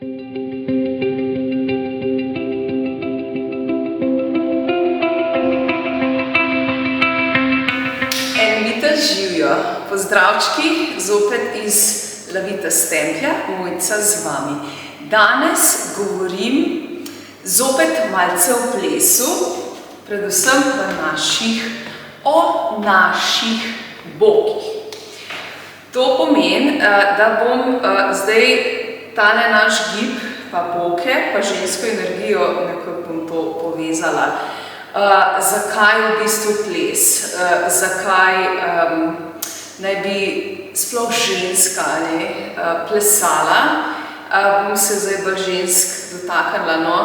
Envita živijo, pozdravčki, zopet iz Lavita Stemplja, Mojca z vami. Danes govorim zopet malce o plesu, predvsem o naših bogih. To pomeni, da bom zdaj tale naš gib, pa boke, pa žensko energijo nekako bom to povezala. Zakaj v bistvu ples, zakaj naj bi sploh ženska plesala. Bom se zdaj bolj žensk dotaknila,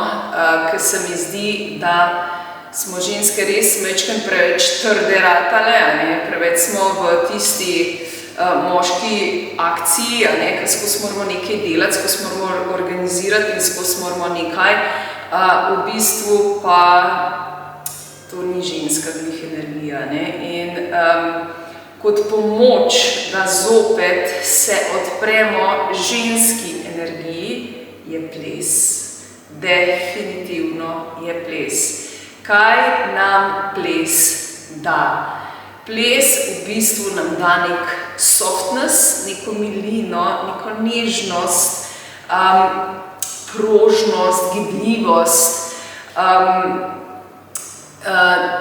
ker se mi zdi, da smo ženske res majčkeno preveč trde ratale, preveč smo v tisti moški akciji, ker skozi moramo nekaj delati, skozi moramo organizirati in skozi moramo nekaj. V bistvu pa to ni ženska glih energija. In kot pomoč, da zopet se odpremo ženski energiji, je ples. Definitivno je ples. Kaj nam ples da? Ples v bistvu nam da nek softness, neko milino, neko nežnost, prožnost, gibljivost,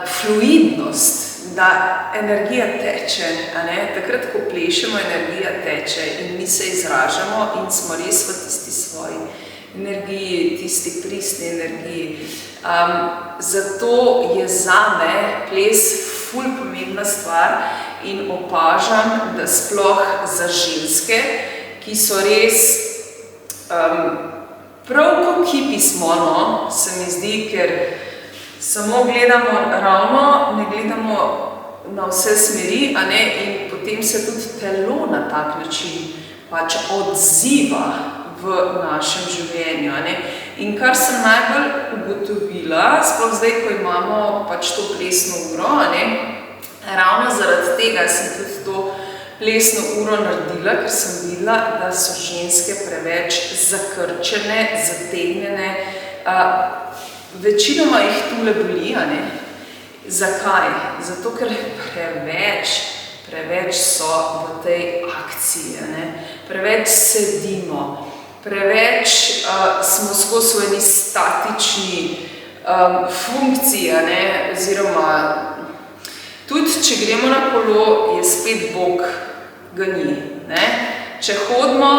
fluidnost, da energija teče. Takrat, ko plešemo, energija teče in mi se izražamo in smo res v tisti svoji energiji, tisti pristni energiji. Zato je zame ples ful pomembna stvar in opažam, da sploh za ženske, ki so res prav ko kipi smo, se mi zdi, ker samo gledamo ravno, ne gledamo na vse smeri, in potem se tudi telo na tak način pač odziva v našem življenju. In kar sem najbolj ugotovila, sploh zdaj, ko imamo pač to plesno uro, ravno zaradi tega sem tudi to plesno uro naredila, ker sem videla, da so ženske preveč zakrčene, zategnjene, večinoma jih tule boli. Zakaj? Zato, ker preveč so v tej akciji, preveč sedimo, preveč smo skozi v eni statični funkciji, oziroma tudi, če gremo na kolo, je spet Bog ga ni. Če hodimo,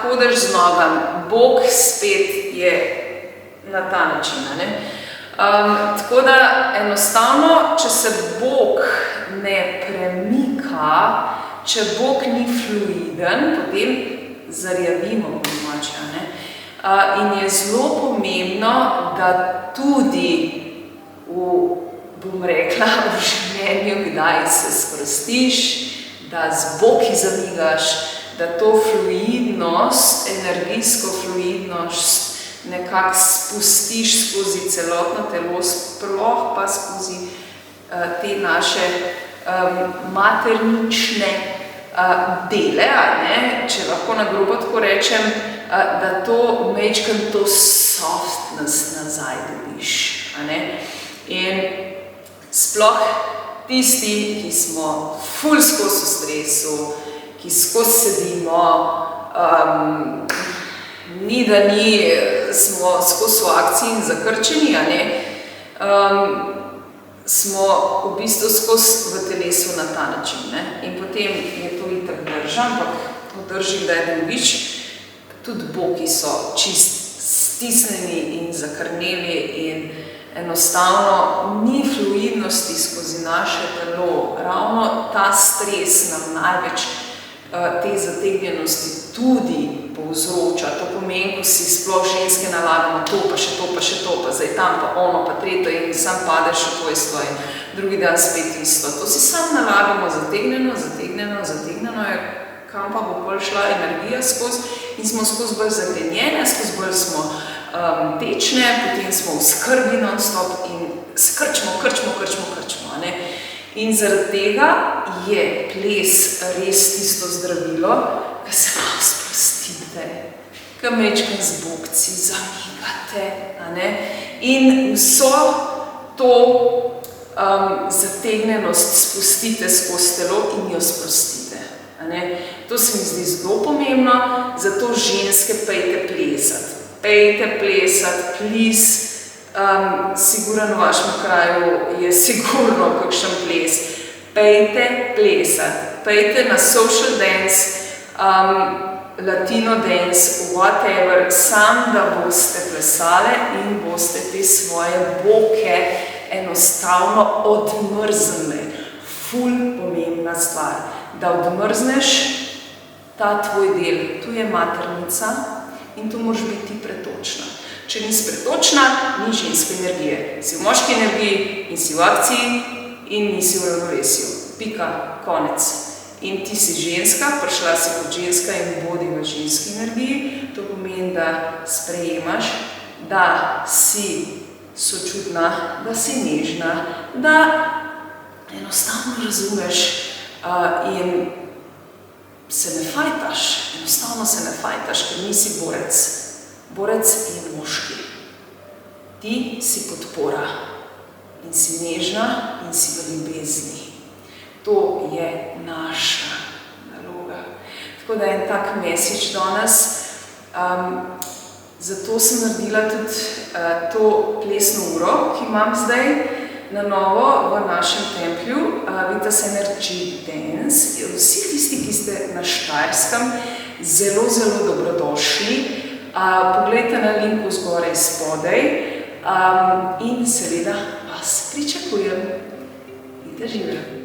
hodiš z nogami, Bog spet je na ta način. Tako da enostavno, če se Bog ne premika, če Bog ni fluiden, potem zarjavimo po domače. In je zelo pomembno, da tudi bom rekla, v življenju, kdaj se sprostiš, da z boki zamigaš, da to fluidnost, energijsko fluidnost nekako spustiš skozi celotno telo, sploh pa skozi te naše maternične dele, če lahko na grobo tako rečem, da to majčkeno to softness nazaj dobiš. In sploh tisti, ki smo ful skozi v stresu, ki skozi sedimo, ni da ni, smo skozi v akciji in zakrčeni, smo v bistvu skozi v telesu na ta način. In potem je to itak drža, ampak v drži, da je drugič, tudi boki so čist stisnjeni in zakrneli in enostavno ni fluidnosti skozi naše telo. Ravno ta stres nam največ te zategnjenosti tudi povzroča. To pomeni, ko si sploh ženske nalagamo to, pa še to, pa še to, pa zdaj tam, pa ono, pa tretjo in sam padeš v tvoj stoj. Drugi dan spet isto. To si sam nalagamo zategnjeno je, kam pa bo bolj šla energija skozi in smo skozi bolj zagrenjene, skozi bolj smo tečne, potem smo v skrbi non-stop in skrčimo. In zaradi tega je ples res tisto zdravilo, ki se malo sprostite, ki majčkeno z bokci zamigate, in vso to zategnenost spustite skozi telo in jo sprostite. To se mi zdi zelo pomembno, zato ženske pejte plesati. Pejte plesati, please. Sigurno v vašem kraju je sigurno kakšen ples. Pejte plesati. Pejte na social dance, latino dance, whatever, sam da boste plesale in boste te svoje boke enostavno odmrznili. Ful pomembna stvar, da odmrzneš ta tvoj del. Tu je maternica in tu moraš biti pretočna. Če nisi pretočna, ni ženske energije. Si v moški energiji in si v akciji in nisi v ravnovesju. Pika, konec. In ti si ženska, prišla si kot ženska in bodi v ženski energiji. To pomeni, da sprejemaš, da si sočutna, da si nežna, da enostavno razumeš in se ne fajtaš. Enostavno se ne fajtaš, ker nisi borec. Borec je moški. Ti si podpora in si nežna in si v ljubezni. To je naša naloga. Tako da en tak message danes. Zato sem naredila tudi to plesno uro, ki imam zdaj na novo v našem templju, Vitas Energy Dance. Vsi tisti, ki ste na Štajerskem, zelo, zelo dobrodošli. Poglejte na linku zgoraj spodaj in seveda vas pričakujem. Vidite žive.